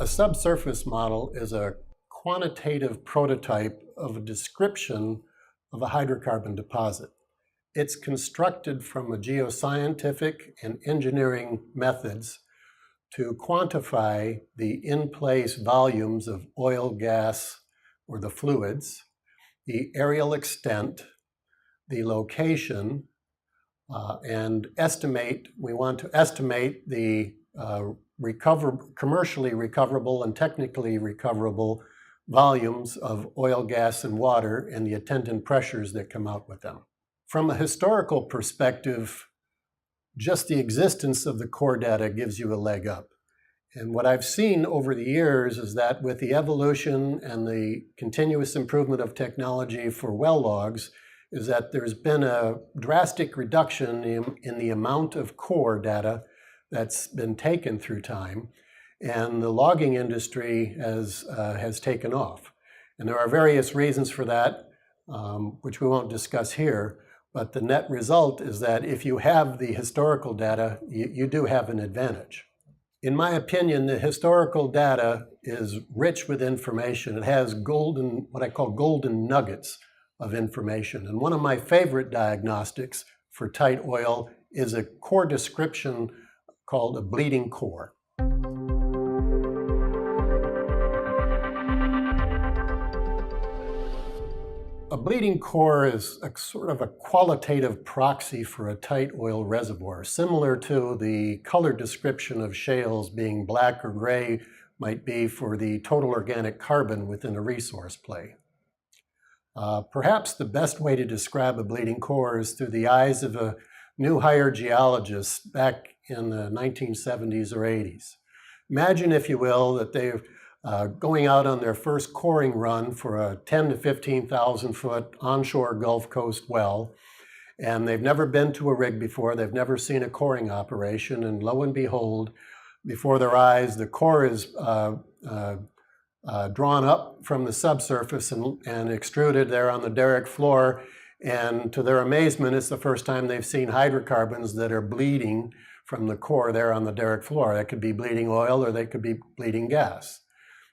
A subsurface model is a quantitative prototype of a description of a hydrocarbon deposit. It's constructed from a geoscientific and engineering methods to quantify the in-place volumes of oil, gas, or the fluids, the areal extent, the location, and we want to estimate the commercially recoverable and technically recoverable volumes of oil, gas, and water and the attendant pressures that come out with them. From a historical perspective, just the existence of the core data gives you a leg up. And what I've seen over the years is that with the evolution and the continuous improvement of technology for well logs, is that there's been a drastic reduction in the amount of core data that's been taken through time, and the logging industry has taken off. And there are various reasons for that, which we won't discuss here, but the net result is that if you have the historical data, you do have an advantage. In my opinion, the historical data is rich with information. It has what I call golden nuggets of information. And one of my favorite diagnostics for tight oil is a core description called a bleeding core. A bleeding core is a sort of a qualitative proxy for a tight oil reservoir, similar to the color description of shales being black or gray might be for the total organic carbon within a resource play. Perhaps the best way to describe a bleeding core is through the eyes of a new hire geologist back in the 1970s or 80s. Imagine, if you will, that they're going out on their first coring run for a 10 to 15,000 foot onshore Gulf Coast well, and they've never been to a rig before, they've never seen a coring operation, and lo and behold, before their eyes, the core is drawn up from the subsurface and extruded there on the derrick floor. And to their amazement, it's the first time they've seen hydrocarbons that are bleeding from the core there on the derrick floor. That could be bleeding oil or they could be bleeding gas.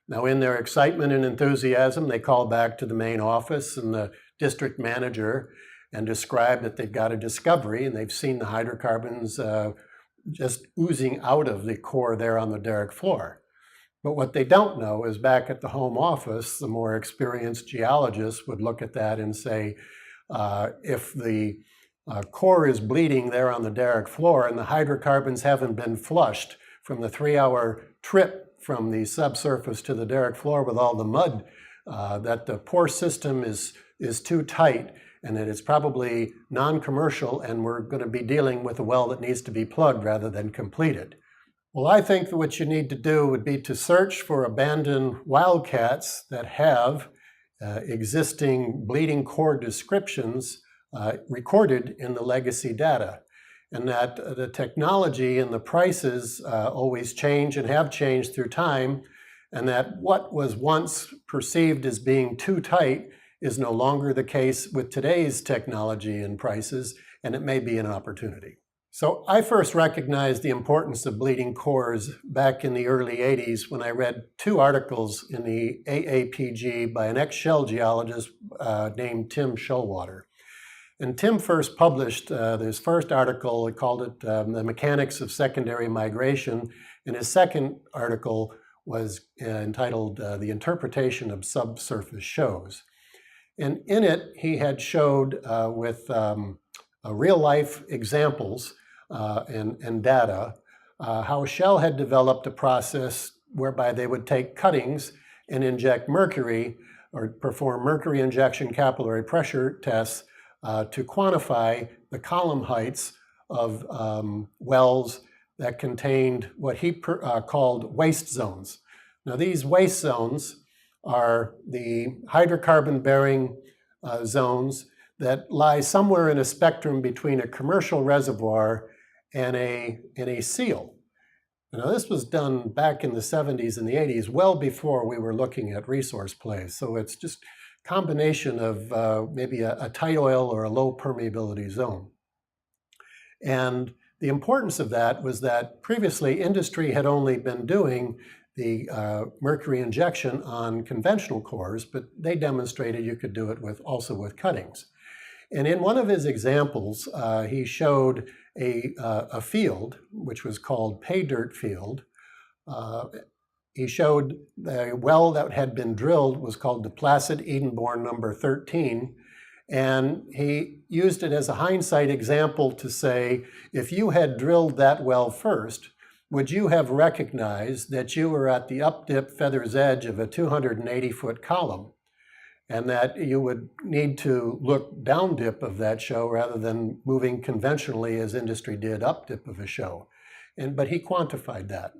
Now, in their excitement and enthusiasm, they call back to the main office and the district manager and describe that they've got a discovery and they've seen the hydrocarbons just oozing out of the core there on the derrick floor. But what they don't know is back at the home office, the more experienced geologists would look at that and say, if the core is bleeding there on the derrick floor and the hydrocarbons haven't been flushed from the 3-hour trip from the subsurface to the derrick floor with all the mud, that the pore system is too tight and that it's probably non-commercial and we're going to be dealing with a well that needs to be plugged rather than completed. Well, I think that what you need to do would be to search for abandoned wildcats that have existing bleeding core descriptions recorded in the legacy data, and that the technology and the prices always change and have changed through time, and that what was once perceived as being too tight is no longer the case with today's technology and prices, and it may be an opportunity. So I first recognized the importance of bleeding cores back in the early 80s when I read 2 articles in the AAPG by an ex-shell geologist named Tim Showalter. And Tim first published his first article, he called it The Mechanics of Secondary Migration, and his second article was entitled The Interpretation of Subsurface Shows. And in it, he had showed with real-life examples and data how Shell had developed a process whereby they would take cuttings and inject mercury or perform mercury injection capillary pressure tests to quantify the column heights of wells that contained what he called waste zones. Now, these waste zones are the hydrocarbon-bearing zones that lie somewhere in a spectrum between a commercial reservoir and a seal. Now, this was done back in the 70s and the 80s, well before we were looking at resource plays. So it's just a combination of maybe a tight oil or a low permeability zone. And the importance of that was that previously industry had only been doing the mercury injection on conventional cores, but they demonstrated you could do it also with cuttings. And in one of his examples, he showed a field, which was called pay dirt field. He showed the well that had been drilled was called the Placid Edenborn number 13, and he used it as a hindsight example to say, if you had drilled that well first, would you have recognized that you were at the up-dip feather's edge of a 280-foot column, and that you would need to look down dip of that show rather than moving conventionally as industry did up dip of a show? But he quantified that.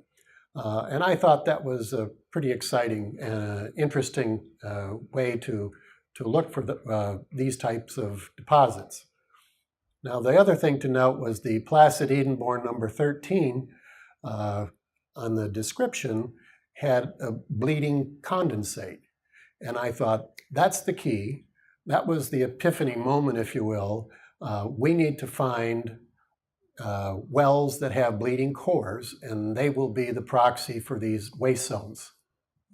And I thought that was a pretty exciting and interesting way to look for these types of deposits. Now, the other thing to note was the Placid Edenborn number 13 on the description had a bleeding condensate. And I thought, that's the key. That was the epiphany moment, if you will. We need to find wells that have bleeding cores, and they will be the proxy for these waste zones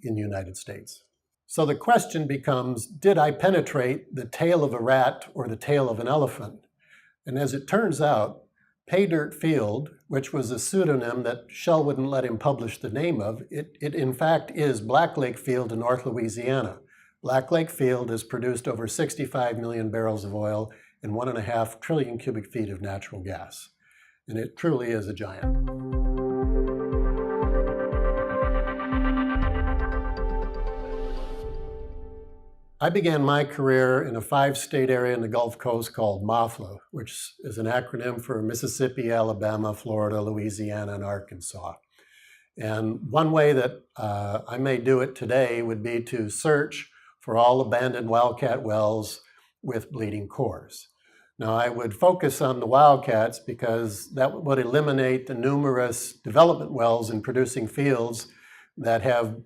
in the United States. So the question becomes, did I penetrate the tail of a rat or the tail of an elephant? And as it turns out, Pay Dirt Field, which was a pseudonym that Shell wouldn't let him publish the name of, it in fact is Black Lake Field in North Louisiana. Black Lake Field has produced over 65 million barrels of oil and 1.5 trillion cubic feet of natural gas. And it truly is a giant. I began my career in a 5-state area in the Gulf Coast called MAFLA, which is an acronym for Mississippi, Alabama, Florida, Louisiana, and Arkansas. And one way that I may do it today would be to search for all abandoned wildcat wells with bleeding cores. Now, I would focus on the wildcats because that would eliminate the numerous development wells in producing fields that have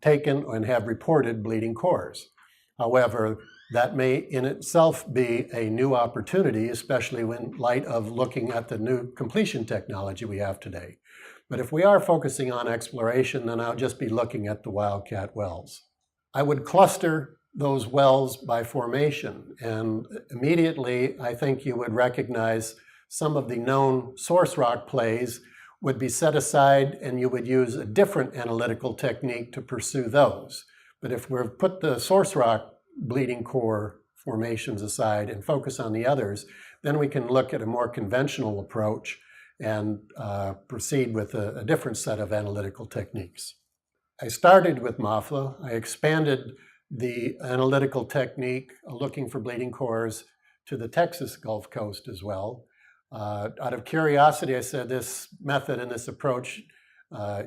taken and have reported bleeding cores. However, that may in itself be a new opportunity, especially in light of looking at the new completion technology we have today. But if we are focusing on exploration, then I'll just be looking at the wildcat wells. I would cluster those wells by formation, and immediately I think you would recognize some of the known source rock plays would be set aside, and you would use a different analytical technique to pursue those. But if we put the source rock bleeding core formations aside and focus on the others, then we can look at a more conventional approach and proceed with a different set of analytical techniques. I started with MAFLA. I expanded the analytical technique looking for bleeding cores to the Texas Gulf Coast as well. Out of curiosity, I said this method and this approach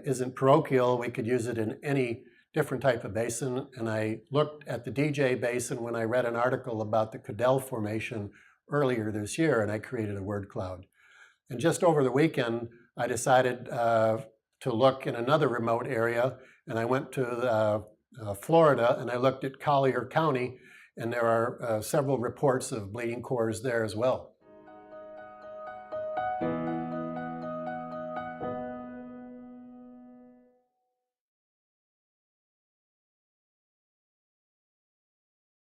isn't parochial. We could use it in any different type of basin, and I looked at the DJ Basin when I read an article about the Cadell Formation earlier this year, and I created a word cloud. And just over the weekend, I decided to look in another remote area, and I went to Florida, and I looked at Collier County, and there are several reports of bleeding cores there as well.